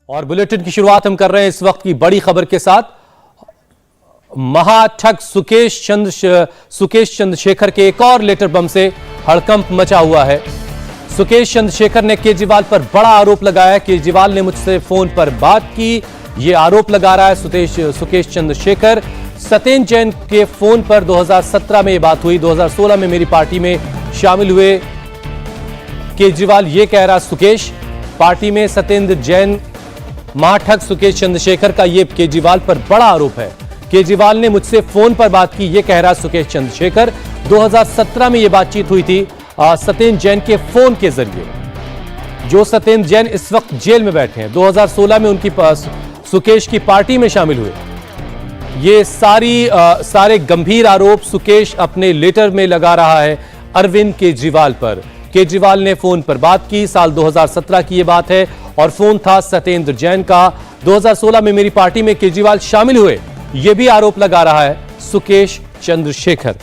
और बुलेटिन की शुरुआत हम कर रहे हैं इस वक्त की बड़ी खबर के साथ। महाठग सुकेश चंद्रशेखर के एक और लेटर बम से हड़कंप मचा हुआ है। सुकेश चंद्रशेखर ने केजरीवाल पर बड़ा आरोप लगाया। केजरीवाल ने मुझसे फोन पर बात की, यह आरोप लगा रहा है सुकेश चंद्रशेखर। सत्येंद्र जैन के फोन पर 2017 में यह बात हुई, 2016 में मेरी पार्टी में शामिल हुए केजरीवाल। यह कह रहा सुकेश, पार्टी में सत्येंद्र जैन महाठग सुकेश चंद्रशेखर का यह केजरीवाल पर बड़ा आरोप है। केजरीवाल ने मुझसे फोन पर बात की, यह कह रहा सुकेश चंद्रशेखर। 2017 में यह बातचीत हुई थी सत्येंद्र जैन के फोन के जरिए। जो सत्येंद्र जैन इस वक्त जेल में बैठे हैं, 2016 में उनकी सुकेश की पार्टी में शामिल हुए। ये सारे गंभीर आरोप सुकेश अपने लेटर में लगा रहा है अरविंद केजरीवाल पर। केजरीवाल ने फोन पर बात की, साल 2017 की यह बात है और फोन था सत्येंद्र जैन का। 2016 में मेरी पार्टी में केजरीवाल शामिल हुए, यह भी आरोप लगा रहा है सुकेश चंद्रशेखर।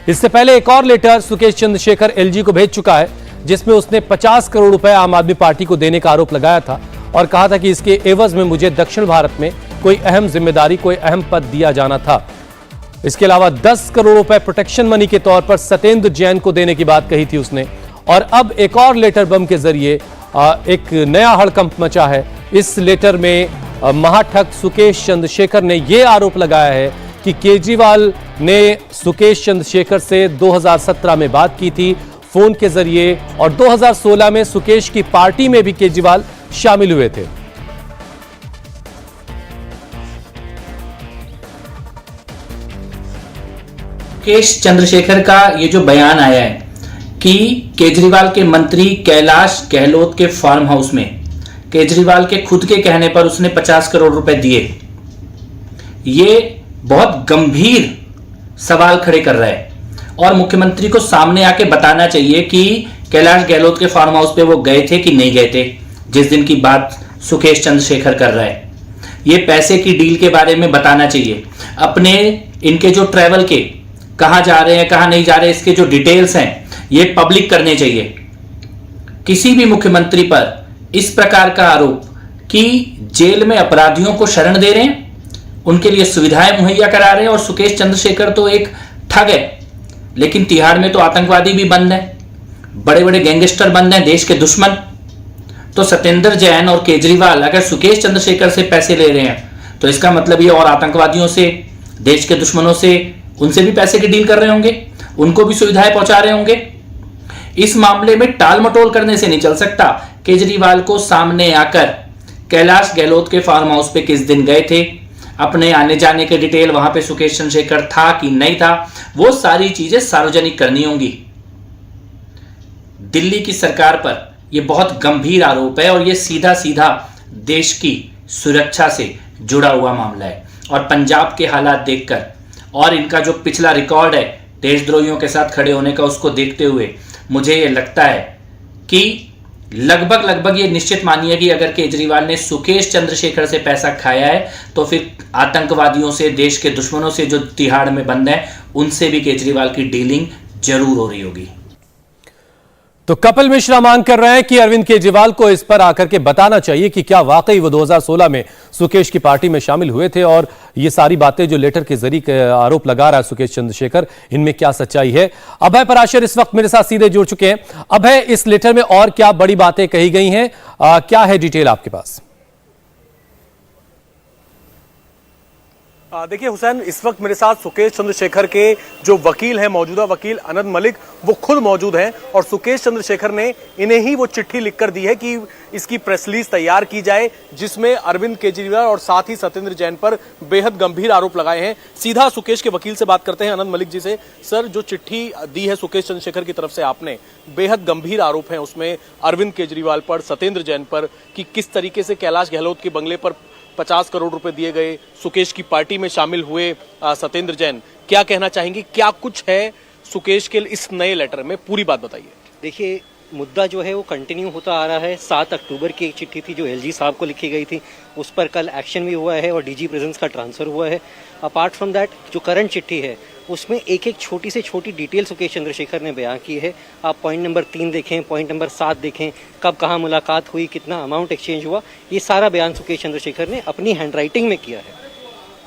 इससे पहले एक और लेटर सुकेश चंद्रशेखर एलजी को भेज चुका है, जिसमें उसने 50 करोड़ रुपए आम आदमी पार्टी को देने का आरोप लगाया था और कहा था कि इसके एवज में मुझे दक्षिण भारत में कोई अहम जिम्मेदारी, कोई अहम पद दिया जाना था। इसके अलावा 10 करोड़ रुपए प्रोटेक्शन मनी के तौर पर सत्येंद्र जैन को देने की बात कही थी उसने। और अब एक और लेटर बम के जरिए एक नया हड़कंप मचा है। इस लेटर में महाठग सुकेश चंद्रशेखर ने यह आरोप लगाया है कि केजरीवाल ने सुकेश चंद्रशेखर से 2017 में बात की थी फोन के जरिए और 2016 में सुकेश की पार्टी में भी केजरीवाल शामिल हुए थे। सुकेश चंद्रशेखर का ये जो बयान आया है कि केजरीवाल के मंत्री कैलाश गहलोत के फार्म हाउस में केजरीवाल के खुद के कहने पर उसने 50 करोड़ रुपए दिए, ये बहुत गंभीर सवाल खड़े कर रहा है और मुख्यमंत्री को सामने आके बताना चाहिए कि कैलाश गहलोत के फार्म हाउस पे वो गए थे कि नहीं गए थे। जिस दिन की बात सुकेश चंद्रशेखर कर रहा है, ये पैसे की डील के बारे में बताना चाहिए। अपने इनके जो ट्रैवल के कहां जा रहे हैं कहां नहीं जा रहे, इसके जो डिटेल्स हैं ये पब्लिक करने चाहिए। किसी भी मुख्यमंत्री पर इस प्रकार का आरोप कि जेल में अपराधियों को शरण दे रहे हैं, उनके लिए सुविधाएं मुहैया करा रहे हैं, और सुकेश चंद्रशेखर तो एक ठग है, लेकिन तिहाड़ में तो आतंकवादी भी बंद है, बड़े बड़े गैंगस्टर बंद हैं, देश के दुश्मन। तो सत्येंद्र जैन और केजरीवाल अगर सुकेश चंद्रशेखर से पैसे ले रहे हैं तो इसका मतलब ये और आतंकवादियों से, देश के दुश्मनों से, उनसे भी पैसे की डील कर रहे होंगे, उनको भी सुविधाएं पहुंचा रहे होंगे। इस मामले में टाल मटोल करने से नहीं चल सकता। केजरीवाल को सामने आकर कैलाश गहलोत के फार्म हाउस पे किस दिन गए थे, अपने आने जाने के डिटेल, वहां पे सुकेश चंद्रशेखर था कि नहीं था, वो सारी चीजें सार्वजनिक करनी होंगी। दिल्ली की सरकार पर यह बहुत गंभीर आरोप है और यह सीधा सीधा देश की सुरक्षा से जुड़ा हुआ मामला है। और पंजाब के हालात देखकर और इनका जो पिछला रिकॉर्ड है देशद्रोहियों के साथ खड़े होने का, उसको देखते हुए मुझे ये लगता है कि लगभग ये निश्चित मानिए कि अगर केजरीवाल ने सुकेश चंद्रशेखर से पैसा खाया है तो फिर आतंकवादियों से, देश के दुश्मनों से जो तिहाड़ में बंद है, उनसे भी केजरीवाल की डीलिंग जरूर हो रही होगी। तो कपिल मिश्रा मांग कर रहे हैं कि अरविंद केजरीवाल को इस पर आकर के बताना चाहिए कि क्या वाकई वो 2016 में सुकेश की पार्टी में शामिल हुए थे और ये सारी बातें जो लेटर के जरिए आरोप लगा रहा है सुकेश चंद्रशेखर, इनमें क्या सच्चाई है। अभय पराशर इस वक्त मेरे साथ सीधे जुड़ चुके हैं। अभय, इस लेटर में और क्या बड़ी बातें कही गई हैं, क्या है डिटेल आपके पास? देखिए हुसैन, इस वक्त मेरे साथ सुकेश चंद्रशेखर के जो वकील हैं, मौजूदा वकील अनंत मलिक, वो खुद मौजूद हैं और सुकेश चंद्रशेखर ने इन्हें ही वो चिट्ठी लिखकर दी है कि इसकी प्रेस रिलीज तैयार की जाए, जिसमें अरविंद केजरीवाल और साथ ही सत्येंद्र जैन पर बेहद गंभीर आरोप लगाए हैं। सीधा सुकेश के वकील से बात करते हैं, अनंत मलिक जी से। सर, जो चिट्ठी दी है सुकेश चंद्रशेखर की तरफ से आपने, बेहद गंभीर आरोप है उसमें अरविंद केजरीवाल पर, सत्येंद्र जैन पर, कि किस तरीके से कैलाश गहलोत के बंगले पर 50 करोड़ रुपए दिए गए, सुकेश की पार्टी में शामिल हुए सत्येंद्र जैन। क्या कहना चाहेंगे, क्या कुछ है सुकेश के इस नए लेटर में, पूरी बात बताइए। देखिए, मुद्दा जो है वो कंटिन्यू होता आ रहा है। 7 अक्टूबर की एक चिट्ठी थी जो एलजी साहब को लिखी गई थी, उस पर कल एक्शन भी हुआ है और डीजी प्रेजेंस का ट्रांसफर हुआ है। अपार्ट फ्रॉम दैट, जो करंट चिट्ठी है उसमें एक एक छोटी से छोटी डिटेल सुकेश चंद्रशेखर ने बयां की है। आप पॉइंट नंबर 3 देखें, पॉइंट नंबर 7 देखें, कब कहाँ मुलाकात हुई, कितना अमाउंट एक्सचेंज हुआ, ये सारा बयान सुकेश चंद्रशेखर ने अपनी हैंडराइटिंग में किया है।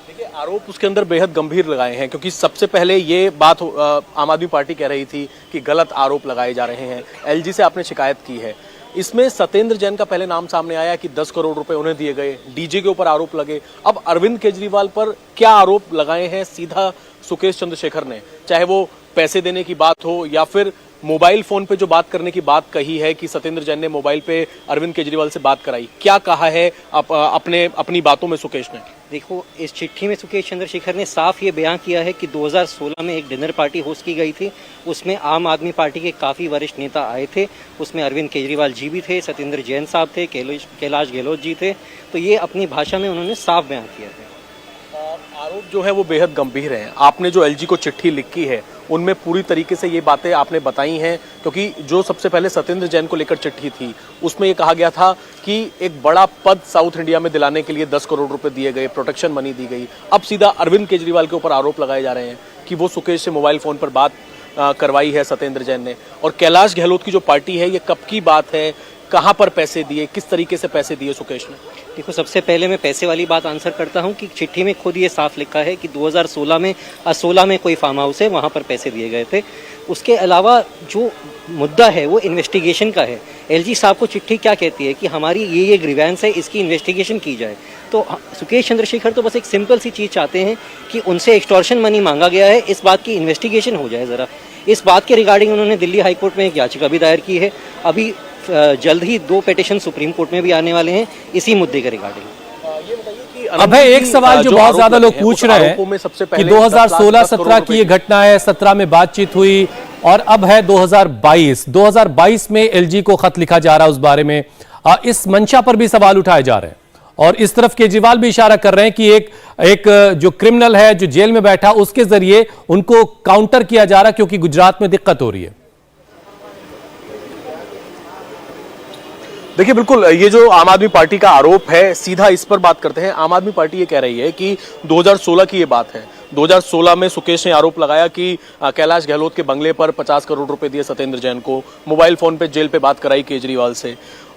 देखिए, आरोप उसके अंदर बेहद गंभीर लगाए हैं, क्योंकि सबसे पहले ये बात आम आदमी पार्टी कह रही थी कि गलत आरोप लगाए जा रहे हैं। एलजी से आपने शिकायत की है, इसमें सत्येंद्र जैन का पहले नाम सामने आया कि 10 करोड़ रुपए उन्हें दिए गए, डीजे के ऊपर आरोप लगे। अब अरविंद केजरीवाल पर क्या आरोप लगाए हैं सीधा सुकेश चंद्रशेखर ने, चाहे वो पैसे देने की बात हो या फिर मोबाइल फोन पे जो बात करने की बात कही है कि सत्येंद्र जैन ने मोबाइल पे अरविंद केजरीवाल से बात कराई, क्या कहा है अपनी बातों में सुकेश ने? देखो, इस चिट्ठी में सुकेश चंद्रशेखर ने साफ ये बयान किया है कि 2016 में एक डिनर पार्टी होस्ट की गई थी, उसमें आम आदमी पार्टी के काफ़ी वरिष्ठ नेता आए थे, उसमें अरविंद केजरीवाल जी भी थे, सत्येंद्र जैन साहब थे, कैलाश गहलोत जी थे। तो ये अपनी भाषा में उन्होंने साफ बयान किया है। आरोप जो है वो बेहद गंभीर हैं। आपने जो एलजी को चिट्ठी लिखी है उनमें पूरी तरीके से ये बातें आपने बताई हैं, क्योंकि जो सबसे पहले सत्येंद्र जैन को लेकर चिट्ठी थी उसमें ये कहा गया था कि एक बड़ा पद साउथ इंडिया में दिलाने के लिए 10 करोड़ रुपए दिए गए, प्रोटेक्शन मनी दी गई। अब सीधा अरविंद केजरीवाल के ऊपर आरोप लगाए जा रहे हैं कि वो सुकेश से मोबाइल फोन पर बात करवाई है सत्येंद्र जैन ने। और कैलाश गहलोत की जो पार्टी है, ये कब की बात है, कहां पर पैसे दिए, किस तरीके से पैसे दिए सुकेश ने? देखो, सबसे पहले मैं पैसे वाली बात आंसर करता हूं कि चिट्ठी में खुद ये साफ लिखा है कि 2016 में कोई फार्म हाउस है, वहां पर पैसे दिए गए थे। उसके अलावा जो मुद्दा है वो इन्वेस्टिगेशन का है। एलजी साहब को चिट्ठी क्या कहती है कि हमारी ये ग्रीवेंस है, इसकी इन्वेस्टिगेशन की जाए। तो सुकेश चंद्रशेखर तो बस एक सिंपल सी चीज़ चाहते हैं कि उनसे एक्सटॉर्शन मनी मांगा गया है, इस बात की इन्वेस्टिगेशन हो जाए ज़रा। इस बात के रिगार्डिंग उन्होंने दिल्ली हाईकोर्ट में एक याचिका भी दायर की है। अभी जल्द ही 2 पिटीशन सुप्रीम कोर्ट में भी आने वाले हैं इसी मुद्दे के रिगार्डिंग। अब है एक सवाल जो बहुत ज्यादा लोग पूछ रहे हैं कि 2016-17 की ये घटना है, 17 में बातचीत हुई और अब है 2022 में एलजी को खत लिखा जा रहा है उस बारे में। इस मंशा पर भी सवाल उठाए जा रहे हैं और इस तरफ केजरीवाल भी इशारा कर रहे हैं कि एक जो क्रिमिनल है जो जेल में बैठा, उसके जरिए उनको काउंटर किया जा रहा है क्योंकि गुजरात में दिक्कत हो रही है। देखिए, बिल्कुल ये जो आम आदमी पार्टी का आरोप है, सीधा इस पर बात करते हैं। आम आदमी पार्टी ये कह रही है कि 2016 की ये बात है। 2016 में सुकेश ने आरोप लगाया कि कैलाश गहलोत के बंगले पर 50 करोड़ रुपए दिए सत्येंद्र जैन को, मोबाइल फोन पे जेल पे बात कराई केजरीवाल से।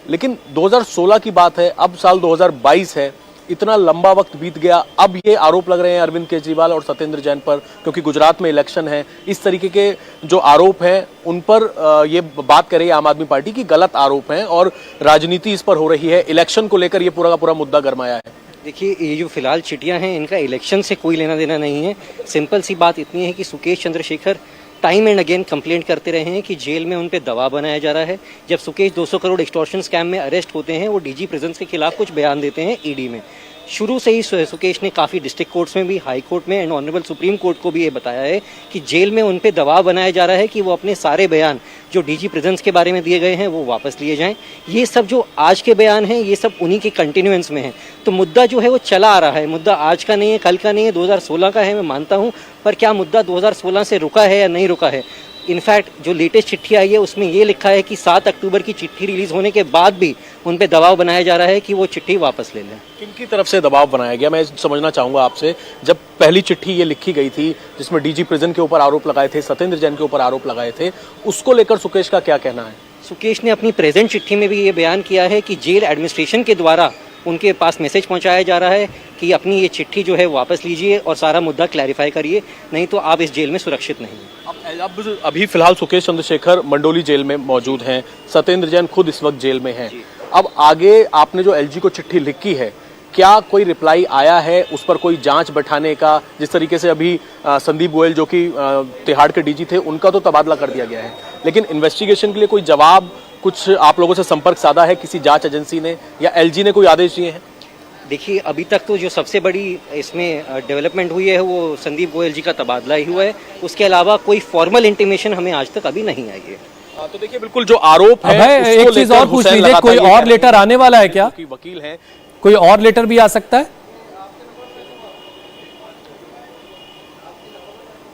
लेकिन 2016 की बात है, अब साल 2022 है, इतना लंबा वक्त बीत गया, अब ये आरोप लग रहे हैं अरविंद केजरीवाल और सत्येंद्र जैन पर, क्योंकि गुजरात में इलेक्शन है। इस तरीके के जो आरोप हैं उन पर ये बात कर रही है आम आदमी पार्टी की गलत आरोप हैं और राजनीति इस पर हो रही है। इलेक्शन को लेकर ये पूरा का पूरा मुद्दा गरमाया है। देखिए, ये जो फिलहाल चिट्ठियां हैं इनका इलेक्शन से कोई लेना देना नहीं है। सिंपल सी बात इतनी है कि Sukesh Chandrashekhar time and again complaint करते रहे हैं कि जेल में उन पे दबाव बनाया जा रहा है। जब सुकेश 200 करोड़ एक्सटॉर्शन स्कैम में अरेस्ट होते हैं, वो डीजी प्रिजन्स के खिलाफ कुछ बयान देते हैं ईडी में। शुरू से ही सुकेश ने काफ़ी डिस्ट्रिक्ट कोर्ट्स में भी, हाई कोर्ट में एंड ऑनरेबल सुप्रीम कोर्ट को भी ये बताया है कि जेल में उन पे दबाव बनाया जा रहा है कि वो अपने सारे बयान जो डीजी प्रिजन्स के बारे में दिए गए हैं वो वापस लिए जाएं। ये सब जो आज के बयान हैं ये सब उन्हीं के कंटिन्यूएंस में है। तो मुद्दा जो है वो चला आ रहा है। मुद्दा आज का नहीं है, कल का नहीं है, 2016 का है, मैं मानता हूँ। पर क्या मुद्दा 2016 से रुका है या नहीं रुका है? इनफैक्ट जो लेटेस्ट चिट्ठी आई है उसमें ये लिखा है कि 7 अक्टूबर की चिट्ठी रिलीज होने के बाद भी उन पे दबाव बनाया जा रहा है कि वो चिट्ठी वापस ले लें। किनकी तरफ से दबाव बनाया गया, मैं समझना चाहूंगा आपसे। जब पहली चिट्ठी ये लिखी गई थी जिसमें डीजी प्रिजन के ऊपर आरोप लगाए थे, सत्येंद्र जैन के ऊपर आरोप लगाए थे, उसको लेकर सुकेश का क्या कहना है? सुकेश ने अपनी प्रेजेंट चिट्ठी में भी ये बयान किया है कि जेल एडमिनिस्ट्रेशन के द्वारा उनके पास मैसेज पहुंचाया जा रहा है कि अपनी ये चिट्ठी जो है वापस लीजिए और सारा मुद्दा क्लैरिफाई करिए, नहीं तो आप इस जेल में सुरक्षित नहीं हैं। अब अभी फिलहाल सुकेश चंद्रशेखर मंडोली जेल में मौजूद हैं, सत्येंद्र जैन खुद इस वक्त जेल में हैं। अब आगे आपने जो एलजी को चिट्ठी लिखी है, क्या कोई रिप्लाई आया है उस पर, कोई जांच बैठाने का? जिस तरीके से अभी संदीप गोयल जो कि तिहाड़ के डीजी थे, उनका तो तबादला कर दिया गया है, लेकिन इन्वेस्टिगेशन के लिए कोई जवाब, कुछ आप लोगों से संपर्क साधा है किसी जांच एजेंसी ने, या एलजी ने कोई आदेश दिए हैं? देखिए, अभी तक तो जो सबसे बड़ी इसमें डेवलपमेंट हुई है वो संदीप गोयल जी का तबादला ही हुआ है। उसके अलावा कोई फॉर्मल इंटीमेशन हमें आज तक अभी नहीं आई है। तो देखिए, बिल्कुल जो आरोप है, एक चीज और पूछ लीजिए, कोई और लेटर आने वाला है क्या? वकील है, कोई और लेटर भी आ सकता है?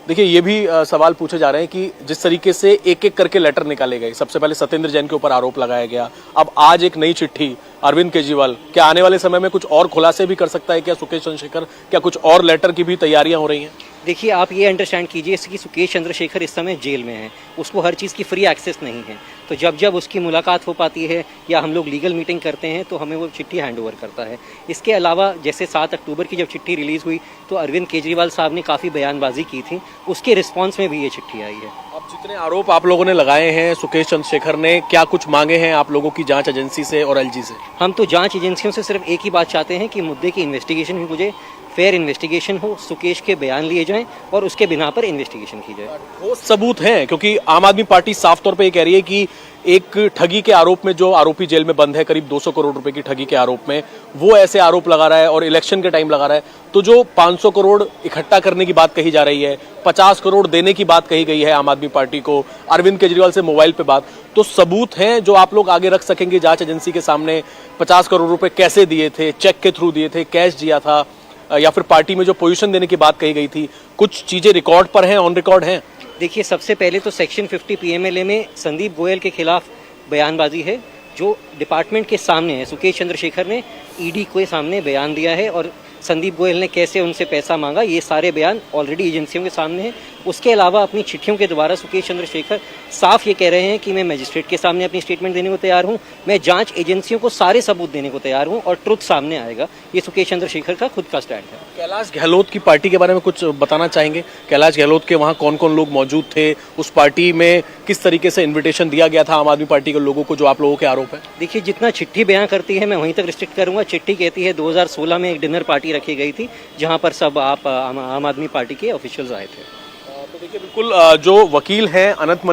देखिए, ये भी सवाल पूछे जा रहे हैं कि जिस तरीके से एक एक करके लेटर निकाले गए, सबसे पहले सत्येंद्र जैन के ऊपर आरोप लगाया गया, अब आज एक नई चिट्ठी अरविंद केजरीवाल, क्या आने वाले समय में कुछ और खुलासे भी कर सकता है क्या सुकेश चंद्रशेखर? क्या कुछ और लेटर की भी तैयारियां हो रही हैं? देखिए, आप ये अंडरस्टैंड कीजिए कि सुकेश चंद्रशेखर इस समय जेल में है, उसको हर चीज़ की फ्री एक्सेस नहीं है। तो जब जब उसकी मुलाकात हो पाती है या हम लोग लीगल मीटिंग करते हैं तो हमें वो चिट्ठी हैंड ओवर करता है। इसके अलावा जैसे 7 अक्टूबर की जब चिट्ठी रिलीज़ हुई तो अरविंद केजरीवाल साहब ने काफ़ी बयानबाजी की थी, उसके रिस्पॉन्स में भी ये चिट्ठी आई है। अब जितने आरोप आप लोगों ने लगाए हैं सुकेश चंद्रशेखर ने, क्या कुछ मांगे हैं आप लोगों की जांच एजेंसी से और एलजी से? हम तो जांच एजेंसियों से सिर्फ एक ही बात चाहते हैं कि मुद्दे की इन्वेस्टिगेशन भी मुझे फेयर इन्वेस्टिगेशन हो, सुकेश के बयान लिए जाएं और उसके बिना पर इन्वेस्टिगेशन की जाए। ठोस सबूत हैं, क्योंकि आम आदमी पार्टी साफ तौर पे ये कह रही है कि एक ठगी के आरोप में जो आरोपी जेल में बंद है, करीब 200 करोड़ रुपए की ठगी के आरोप में, वो ऐसे आरोप लगा रहा है और इलेक्शन के टाइम लगा रहा है। तो जो 500 करोड़ इकट्ठा करने की बात कही जा रही है, 50 करोड़ देने की बात कही गई है आम आदमी पार्टी को, अरविंद केजरीवाल से मोबाइल पे बात, तो सबूत हैं जो आप लोग आगे रख सकेंगे जांच एजेंसी के सामने? 50 करोड़ रुपए कैसे दिए थे, चेक के थ्रू दिए थे, कैश दिया था, या फिर पार्टी में जो पोजीशन देने की बात कही गई थी, कुछ चीजें रिकॉर्ड पर हैं, ऑन रिकॉर्ड हैं? देखिए, सबसे पहले तो सेक्शन 50 पीएमएलए में संदीप गोयल के खिलाफ बयानबाजी है जो डिपार्टमेंट के सामने है। सुकेश चंद्रशेखर ने ईडी के सामने बयान दिया है और संदीप गोयल ने कैसे उनसे पैसा मांगा, ये सारे बयान ऑलरेडी एजेंसियों के सामने हैं। उसके अलावा अपनी चिट्ठियों के द्वारा सुकेश चंद्रशेखर साफ ये कह रहे हैं कि मैं मजिस्ट्रेट के सामने अपनी स्टेटमेंट देने को तैयार हूं, मैं जांच एजेंसियों को सारे सबूत देने को तैयार हूं और ट्रुथ सामने आएगा। ये सुकेश चंद्रशेखर का खुद का स्टैंड है। कैलाश गहलोत की पार्टी के बारे में कुछ बताना चाहेंगे? कैलाश गहलोत के वहाँ कौन कौन लोग मौजूद थे, उस पार्टी में किस तरीके से इन्विटेशन दिया गया था आम आदमी पार्टी के लोगों को, जो आप लोगों के आरोप है? देखिए, जितना चिट्ठी बयान करती है मैं वहीं तक रिस्ट्रिक्ट करूंगा। चिट्ठी कहती है 2016 में एक डिनर पार्टी रखी गई थी जहां पर सब आम आदमी पार्टी के ऑफिशियल्स आए थे। तो देखिए, बिल्कुल जो वकील हैं अनंत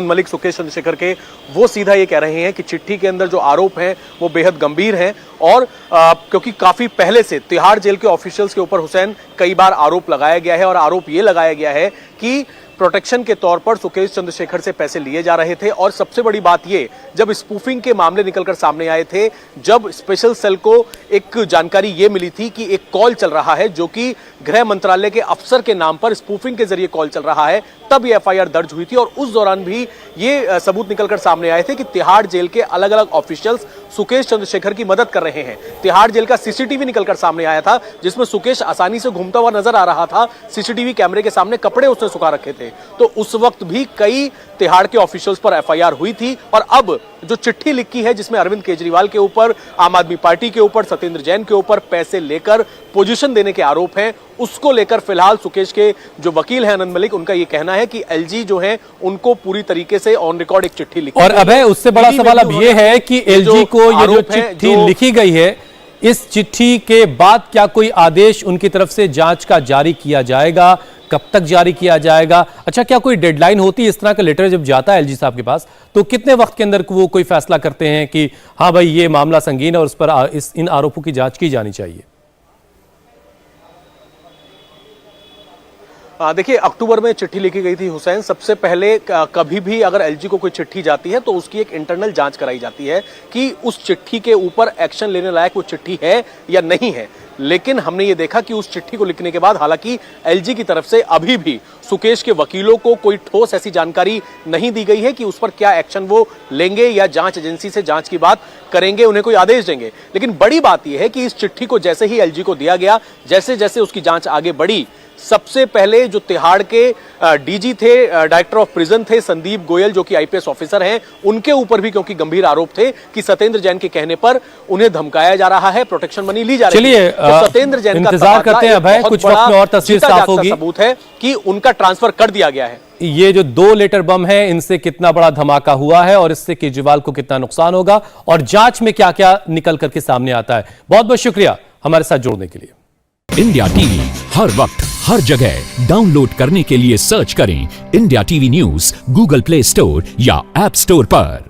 मलिक सुकेश चंद्रशेखर के, वो सीधा ये कह रहे हैं कि चिट्ठी के अंदर जो आरोप हैं वो बेहद गंभीर हैं और क्योंकि काफी पहले से तिहाड़ जेल के ऑफिशियल्स के ऊपर हुसैन कई बार आरोप लगाया गया है और आरोप ये लगाया गया है कि प्रोटेक्शन के तौर पर सुकेश चंद्रशेखर से पैसे लिए जा रहे थे। और सबसे बड़ी बात ये, जब स्पूफिंग के मामले निकलकर सामने आए थे, जब स्पेशल सेल को एक जानकारी ये मिली थी कि एक कॉल चल रहा है जो कि गृह मंत्रालय के अफसर के नाम पर स्पूफिंग के जरिए कॉल चल रहा है, तब ये एफआईआर दर्ज हुई थी। और उस दौरान भी ये सबूत निकलकर सामने आए थे कि तिहाड़ जेल के अलग अलग ऑफिशियल्स सुकेश चंद्रशेखर की मदद कर रहे हैं। तिहाड़ जेल का सीसीटीवी निकलकर सामने आया था जिसमें सुकेश आसानी से घूमता हुआ नजर आ रहा था। सीसीटीवी कैमरे के सामने कपड़े उसने सुखा रखे थे। तो उस वक्त भी कई तिहाड़ के ऑफिशियल्स पर एफआईआर हुई थी। और अब जो चिट्ठी लिखी है जिसमें अरविंद केजरीवाल के ऊपर, आम आदमी पार्टी के ऊपर, सत्येंद्र जैन के ऊपर पैसे लेकर पोजीशन देने के आरोप हैं, उसको लेकर फिलहाल सुकेश के जो वकील हैं अनंत मलिक, उनका ये कहना है कि एलजी जो है उनको पूरी तरीके से ऑन रिकॉर्ड एक चिट्ठी लिखी। और अभय, उससे बड़ा सवाल अब ये है कि एलजी को ये जो चिट्ठी लिखी गई है, इस चिट्ठी के बाद क्या कोई आदेश उनकी तरफ से जांच का जारी किया जाएगा? कब तक जारी किया जाएगा? अच्छा, क्या कोई डेडलाइन होती है? इस तरह का लेटर जब जाता है एलजी साहब के पास तो कितने वक्त के अंदर वो कोई फैसला करते हैं कि हाँ भाई ये मामला संगीन है और उस पर इन आरोपों की जांच की जानी चाहिए? देखिए, अक्टूबर में चिट्ठी लिखी गई थी हुसैन। सबसे पहले कभी भी अगर एलजी को कोई चिट्ठी जाती है तो उसकी एक इंटरनल जांच कराई जाती है कि उस चिट्ठी के ऊपर एक्शन लेने लायक वो चिट्ठी है या नहीं है। लेकिन हमने ये देखा कि उस चिट्ठी को लिखने के बाद हालांकि एलजी की तरफ से अभी भी सुकेश के वकीलों को कोई ठोस ऐसी जानकारी नहीं दी गई है कि उस पर क्या एक्शन वो लेंगे या जांच एजेंसी से जांच की बात करेंगे, उन्हें कोई आदेश देंगे। लेकिन बड़ी बात यह है कि इस चिट्ठी को जैसे ही एलजी को दिया गया, जैसे जैसे उसकी जांच आगे बढ़ी, सबसे पहले जो तिहाड़ के डीजी थे, डायरेक्टर ऑफ प्रिजन थे संदीप गोयल, जो कि आईपीएस ऑफिसर हैं, उनके ऊपर भी क्योंकि गंभीर आरोप थे कि सत्येंद्र जैन के कहने पर उन्हें धमकाया जा रहा है, प्रोटेक्शन मनी ली जा रही है। चलिए, सत्येंद्र जैन का इंतजार करते हैं अभय, कुछ वक्त में और तस्वीर साफ होगी। सबूत है कि उनका ट्रांसफर कर दिया गया है। ये जो 2 लेटर बम है, इनसे कितना बड़ा धमाका हुआ है और इससे केजरीवाल को कितना नुकसान होगा और जांच में क्या क्या निकल करके सामने आता है। बहुत बहुत शुक्रिया हमारे साथ जुड़ने के लिए। इंडिया टीवी हर वक्त हर जगह डाउनलोड करने के लिए सर्च करें India TV news Google play store या ऐप स्टोर पर।